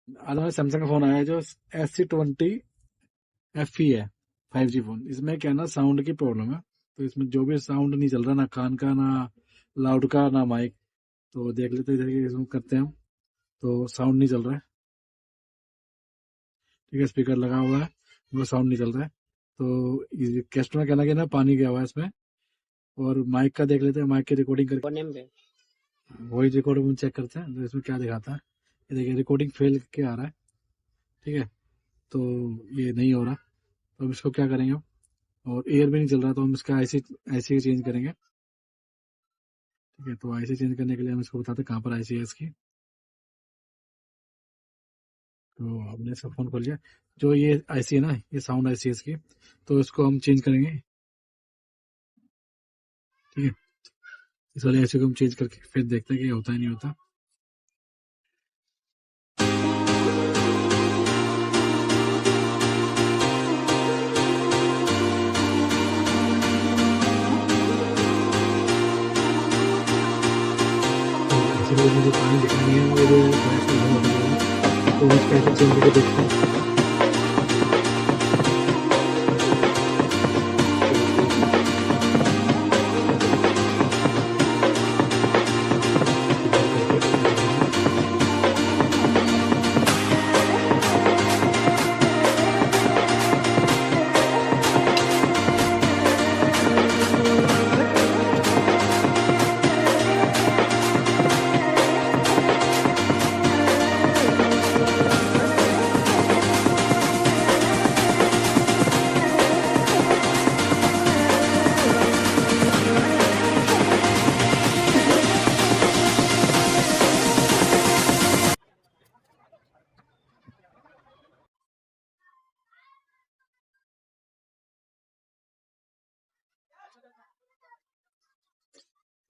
आज हमारे सैमसंग का फोन आया है जो SC20 FE है, 5G फोन। इसमें क्या है ना, साउंड की प्रॉब्लम है। तो इसमें जो भी साउंड नहीं चल रहा, ना कान का, ना लाउड का, ना माइक। तो देख लेते हैं, इधर के इसमें करते हैं हम। तो साउंड नहीं चल रहा है। ठीक है, स्पीकर लगा हुआ है, वो साउंड नहीं चल रहा है। तो कस्टमर कहना कि ना पानी गया हुआ है इसमें। और माइक का देख लेते हैं, माइक की रिकॉर्डिंग करके नेम पे वही रिकॉर्ड में चेक करते हैं तो इसमें क्या दिखाता है। ये देखिए, रिकॉर्डिंग फेल के आ रहा है। ठीक है, तो ये नहीं हो रहा। तो हम इसको क्या करेंगे हम, और एयर भी नहीं चल रहा, तो हम इसका आईसी आईसी चेंज करेंगे। ठीक है, तो आईसी चेंज करने के लिए हम इसको बताते हैं कहाँ पर आईसी है इसकी। तो हमने इसका फ़ोन खोल लिया। जो ये आईसी है ना, ये साउंड आईसी है इसकी। तो इसको हम चेंज करेंगे। ठीक है, इस वाले आईसी को हम चेंज करके फिर देखते हैं कि ये होता है नहीं होता। तो मुझे पानी दिखा नहीं है, वो गैस में बहुत है, तो उसका आईसी चेंज करके देखते हैं।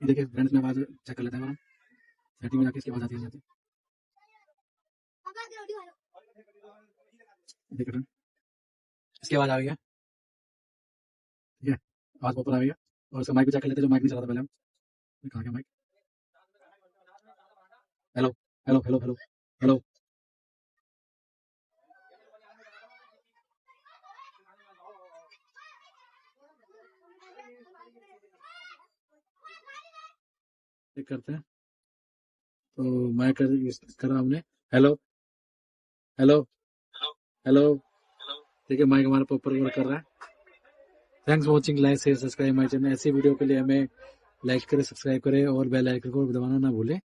इधर करके ये देखिए। देखिए फ्रेंड्स में आवाज़ चेक कर लेते हैं हम। सेटिंग में जाके इसकी आवाज़ आती है नहीं आती। देखिए फ्रेंड, इसकी आवाज़ आ गई है। ठीक है, आवाज़ प्रॉपर आ गई है। और उसका माइक भी चेक कर लेते हैं, जो माइक नहीं चला था पहले हम। ये कहाँ गया mic? Hello hello hello hello hello. Check करते हैं। तो माइक कर करा हमने। Hello hello hello. देखिए माइक हमारा प्रॉपर वर्क कर रहा है। Thanks for watching, like share subscribe my channel. ऐसी वीडियो के लिए हमें लाइक करें, सब्सक्राइब करें और बेल आइकन को दबाना ना भूलें।